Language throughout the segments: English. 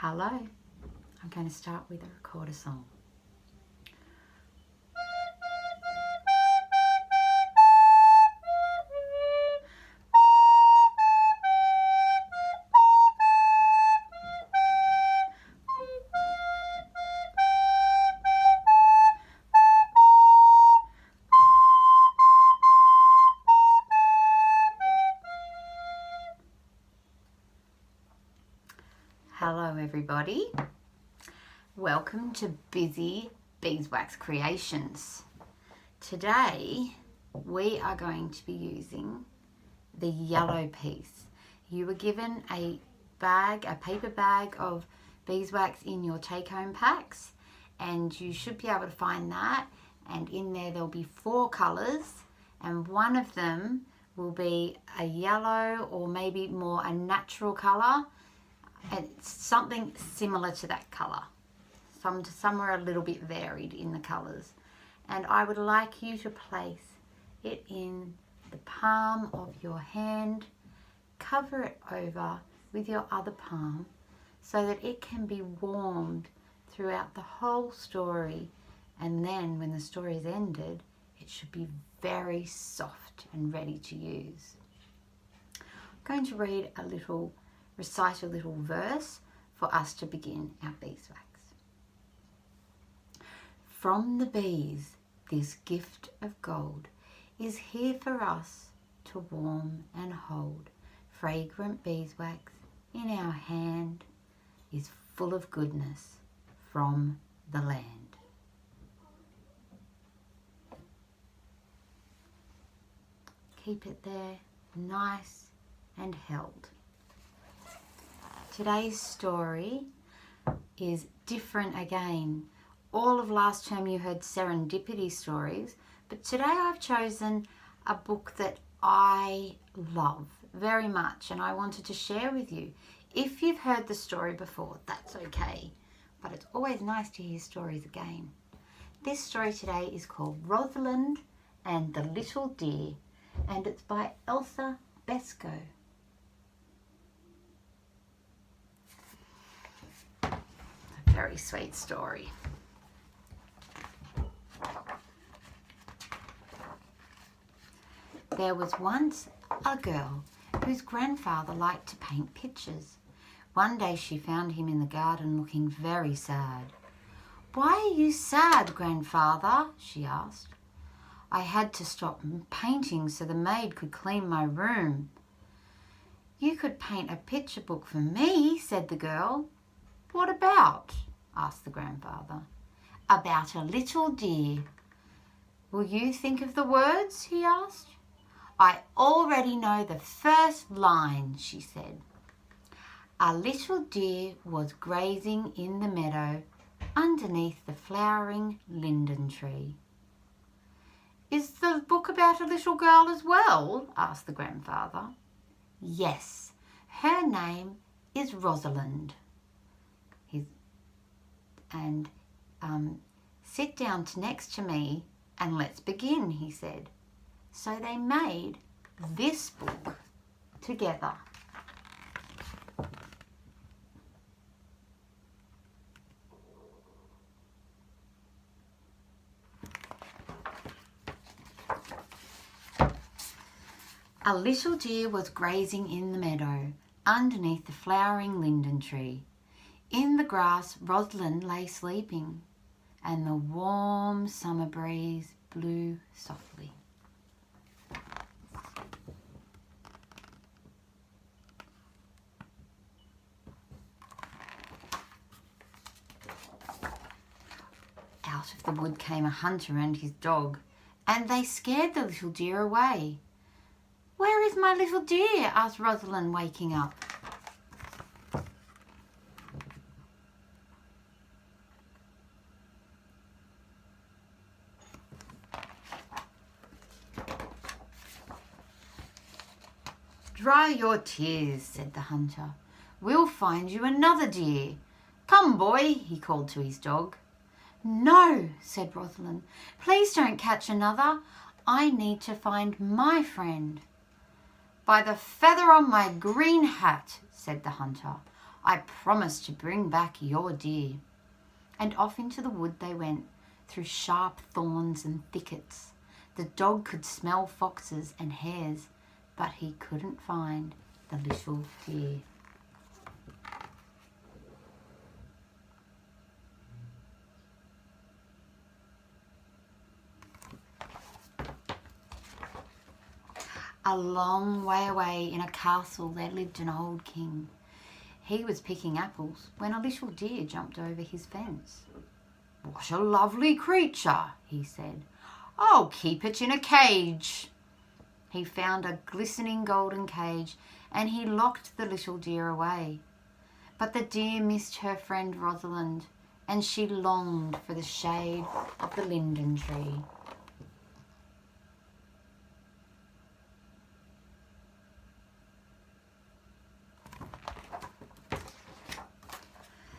Hello, I'm going to start with a recorder song. Hello everybody, welcome to Busy Beeswax Creations. Today we are going to be using the yellow piece. You were given a paper bag of beeswax in your take-home packs, and you should be able to find that, and in there there'll be 4 colours, and one of them will be a yellow or maybe more a natural colour. It's something similar to that colour. Some are a little bit varied in the colours. And I would like you to place it in the palm of your hand, cover it over with your other palm so that it can be warmed throughout the whole story. And then when the story is ended, it should be very soft and ready to use. I'm going to recite a little verse for us to begin our beeswax. From the bees, this gift of gold is here for us to warm and hold. Fragrant beeswax in our hand is full of goodness from the land. Keep it there, nice and held. Today's story is different again. All of last term you heard serendipity stories, but today I've chosen a book that I love very much and I wanted to share with you. If you've heard the story before, that's okay, but it's always nice to hear stories again. This story today is called Rosalind and the Little Deer, and it's by Elsa Beskow. Very sweet story. There was once a girl whose grandfather liked to paint pictures. One day she found him in the garden looking very sad. "Why are you sad, grandfather?" she asked. "I had to stop painting so the maid could clean my room." "You could paint a picture book for me," said the girl. "What about?" asked the grandfather. "About a little deer." "Will you think of the words?" he asked. "I already know the first line," she said. "A little deer was grazing in the meadow underneath the flowering linden tree." "Is the book about a little girl as well?" asked the grandfather. "Yes, her name is Rosalind." And sit down next to me and let's begin, he said. So they made this book together. A little deer was grazing in the meadow underneath the flowering linden tree. In the grass, Rosalind lay sleeping, and the warm summer breeze blew softly. Out of the wood came a hunter and his dog, and they scared the little deer away. "Where is my little deer?" asked Rosalind, waking up. "Dry your tears," said the hunter. "We'll find you another deer. Come, boy," he called to his dog. "No," said Rosalind. "Please don't catch another. I need to find my friend." "By the feather on my green hat," said the hunter. "I promise to bring back your deer." And off into the wood they went, through sharp thorns and thickets. The dog could smell foxes and hares, but he couldn't find the little deer. A long way away in a castle there lived an old king. He was picking apples when a little deer jumped over his fence. "What a lovely creature," he said. "I'll keep it in a cage." He found a glistening golden cage and he locked the little deer away. But the deer missed her friend Rosalind and she longed for the shade of the linden tree.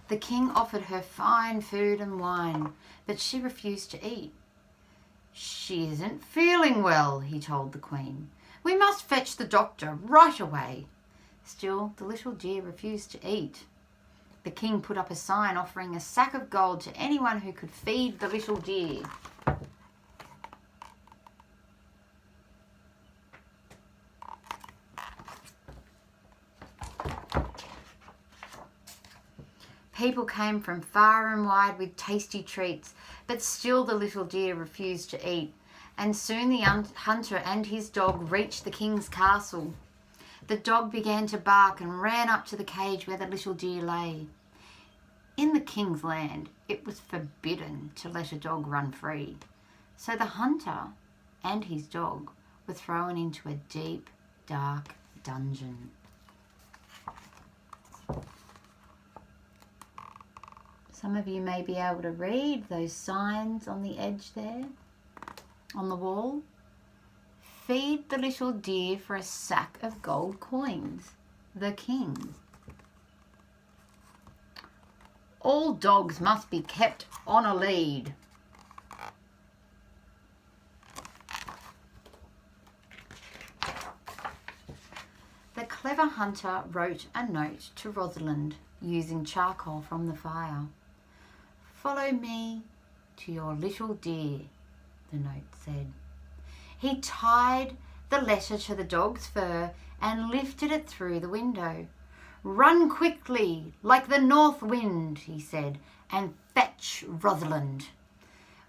The king offered her fine food and wine, but she refused to eat. "She isn't feeling well," he told the queen. "We must fetch the doctor right away." Still, the little deer refused to eat. The king put up a sign offering a sack of gold to anyone who could feed the little deer. People came from far and wide with tasty treats, but still the little deer refused to eat, and soon the hunter and his dog reached the king's castle. The dog began to bark and ran up to the cage where the little deer lay. In the king's land, it was forbidden to let a dog run free, so the hunter and his dog were thrown into a deep, dark dungeon. Some of you may be able to read those signs on the edge there, on the wall. "Feed the little deer for a sack of gold coins, the king." "All dogs must be kept on a lead." The clever hunter wrote a note to Rosalind using charcoal from the fire. "Follow me to your little deer," the note said. He tied the letter to the dog's fur and lifted it through the window. "Run quickly, like the north wind," he said, "and fetch Rosalind."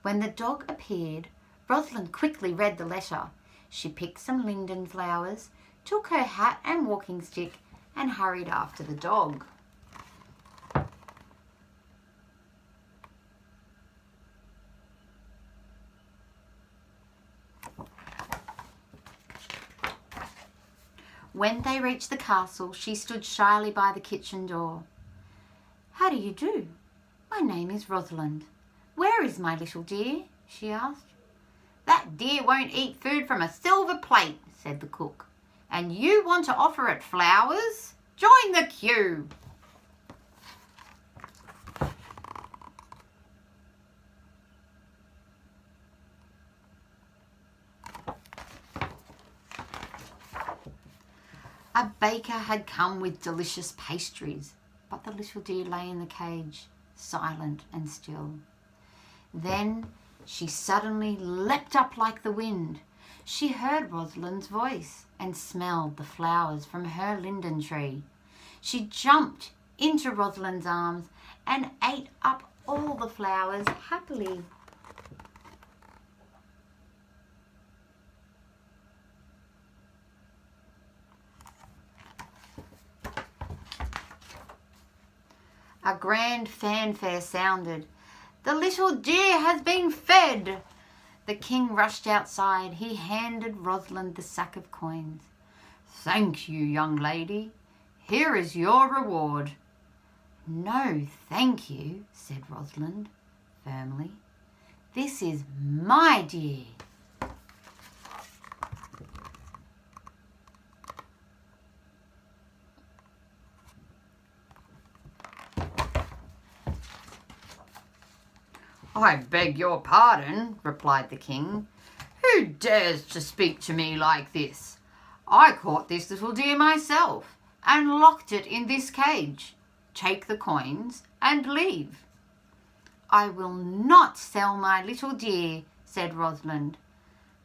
When the dog appeared, Rosalind quickly read the letter. She picked some linden flowers, took her hat and walking stick, and hurried after the dog. When they reached the castle, she stood shyly by the kitchen door. "How do you do? My name is Rosalind. Where is my little deer?" she asked. "That deer won't eat food from a silver plate," said the cook. "And you want to offer it flowers? Join the queue." A baker had come with delicious pastries, but the little deer lay in the cage, silent and still. Then she suddenly leapt up like the wind. She heard Rosalind's voice and smelled the flowers from her linden tree. She jumped into Rosalind's arms and ate up all the flowers happily. A grand fanfare sounded. "The little deer has been fed." The king rushed outside. He handed Rosalind the sack of coins. "Thank you, young lady. Here is your reward." "No, thank you," said Rosalind firmly. "This is my deer." "I beg your pardon," replied the king. "Who dares to speak to me like this? I caught this little deer myself, and locked it in this cage. Take the coins and leave." "I will not sell my little dear," said Rosalind.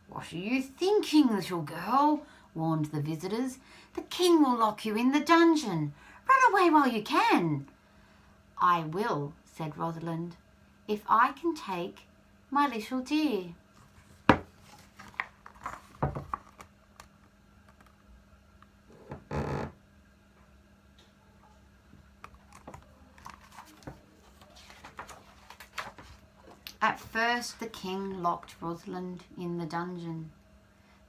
"What are you thinking, little girl?" warned the visitors. "The king will lock you in the dungeon. Run away while you can." "I will," said Rosalind, "if I can take my little dear." At first the king locked Rosalind in the dungeon.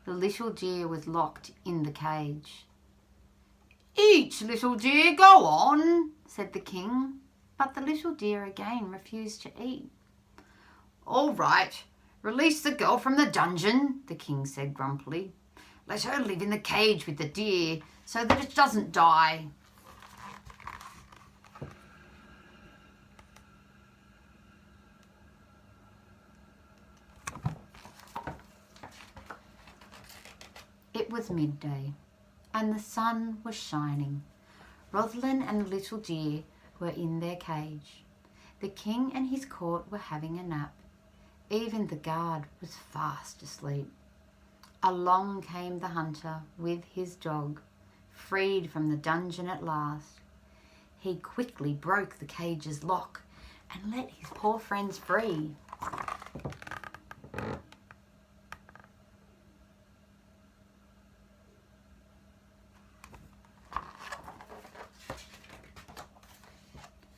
The little deer was locked in the cage. "Eat, little deer, go on," said the king. But the little deer again refused to eat. "All right, release the girl from the dungeon," the king said grumpily. "Let her live in the cage with the deer so that it doesn't die." It was midday, and the sun was shining. Rosalind and the little deer were in their cage. The king and his court were having a nap. Even the guard was fast asleep. Along came the hunter with his dog, freed from the dungeon at last. He quickly broke the cage's lock and let his poor friends free.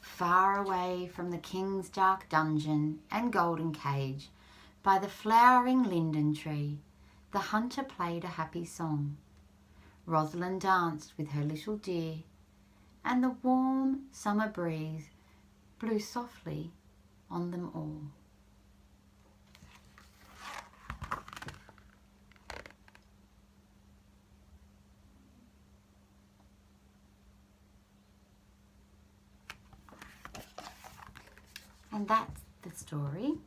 Far away from the king's dark dungeon and golden cage, by the flowering linden tree, the hunter played a happy song. Rosalind danced with her little deer, and the warm summer breeze blew softly on them all. And that's the story.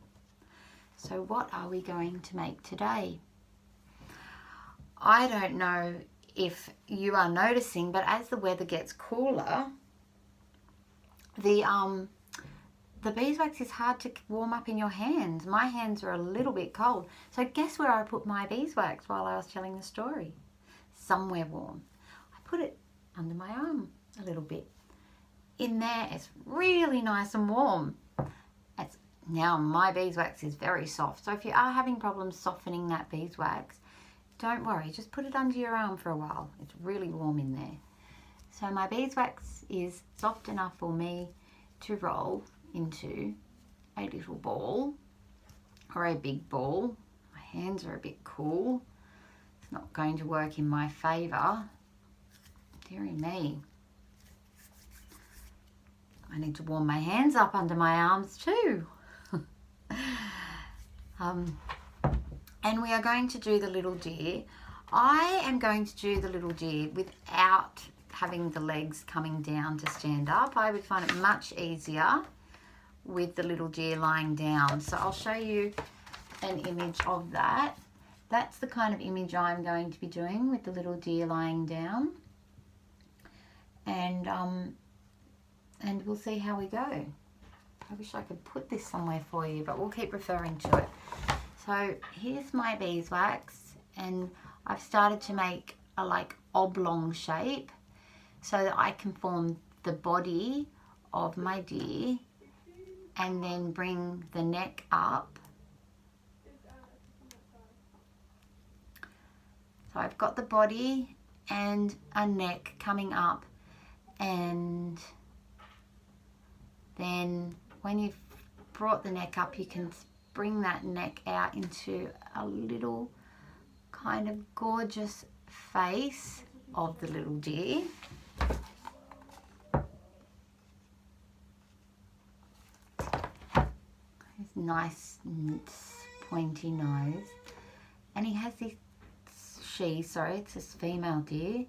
So what are we going to make today? I don't know if you are noticing, but as the weather gets cooler, the beeswax is hard to warm up in your hands. My hands are a little bit cold. So guess where I put my beeswax while I was telling the story? Somewhere warm. I put it under my arm a little bit. In there, it's really nice and warm. Now my beeswax is very soft, so if you are having problems softening that beeswax, don't worry, just put it under your arm for a while. It's really warm in there. So my beeswax is soft enough for me to roll into a little ball or a big ball. My hands are a bit cool. It's not going to work in my favour. Dearie me. I need to warm my hands up under my arms too. And we are going to do the little deer. I am going to do the little deer without having the legs coming down to stand up. I would find it much easier with the little deer lying down. So I'll show you an image of that. That's the kind of image I'm going to be doing with the little deer lying down. And we'll see how we go. I wish I could put this somewhere for you, but we'll keep referring to it. So here's my beeswax, and I've started to make a oblong shape so that I can form the body of my deer and then bring the neck up. So I've got the body and a neck coming up, and then when you've brought the neck up, you can bring that neck out into a little kind of gorgeous face of the little deer. His nice pointy nose, and he has this, it's this female deer,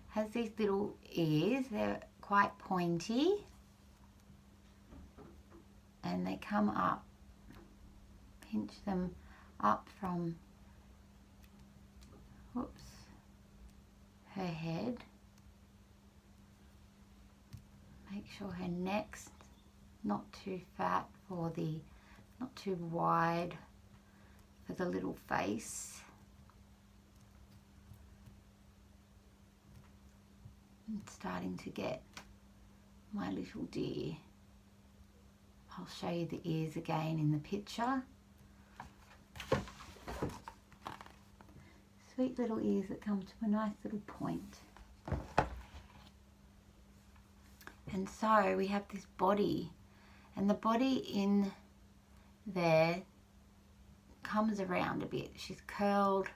has these little ears. They're quite pointy, and they come up, pinch them up from, her head, Make sure her neck's not too fat for the, not too wide for the little face. I'm starting to get my little deer. I'll show you the ears again in the picture. Sweet little ears that come to a nice little point. And so we have this body, and the body in there comes around a bit. She's curled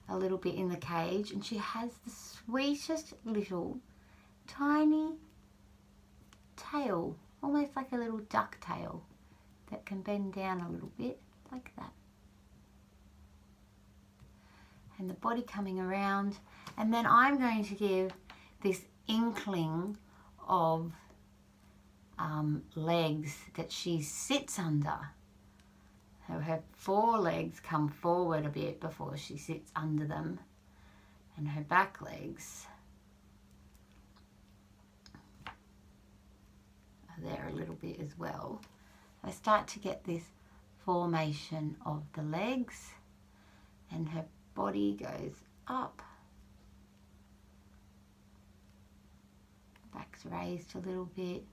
a little bit in the cage, and she has the sweetest little tiny tail, almost like a little duck tail that can bend down a little bit like that. And the body coming around, and then I'm going to give this inkling of legs that she sits under. So her forelegs come forward a bit before she sits under them, and her back legs are there a little bit as well. I start to get this formation of the legs, and her body goes up. Back's raised a little bit.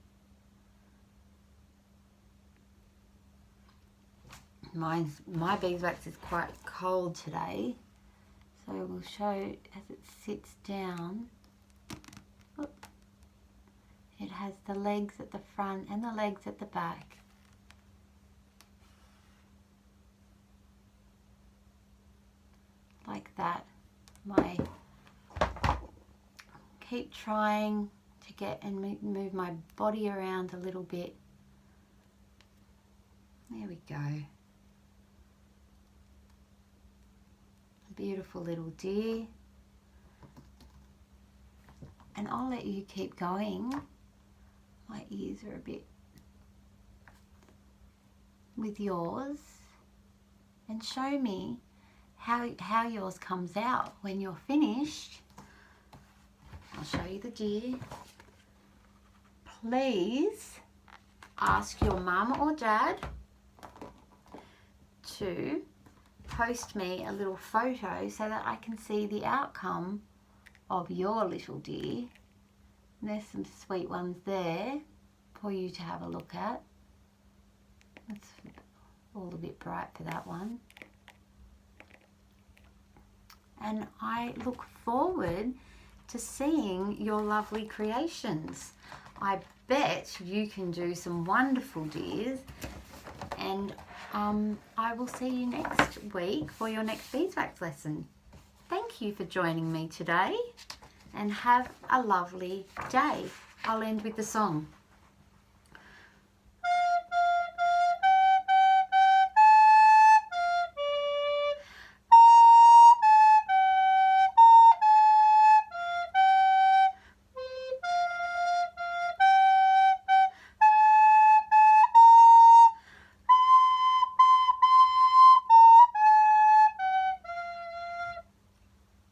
My beeswax is quite cold today, so we'll show as it sits down. Look, it has the legs at the front and the legs at the back. Like that. Keep trying to get and move my body around a little bit. There we go. A beautiful little deer. And I'll let you keep going. My ears are a bit with yours, and show me how yours comes out when you're finished. I'll show you the deer. Please ask your mum or dad to post me a little photo so that I can see the outcome of your little deer. And there's some sweet ones there for you to have a look at. That's all a bit bright for that one. And I look forward to seeing your lovely creations. I bet you can do some wonderful deers, and I will see you next week for your next beeswax lesson. Thank you for joining me today, and have a lovely day. I'll end with the song.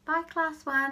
Bye, class 1.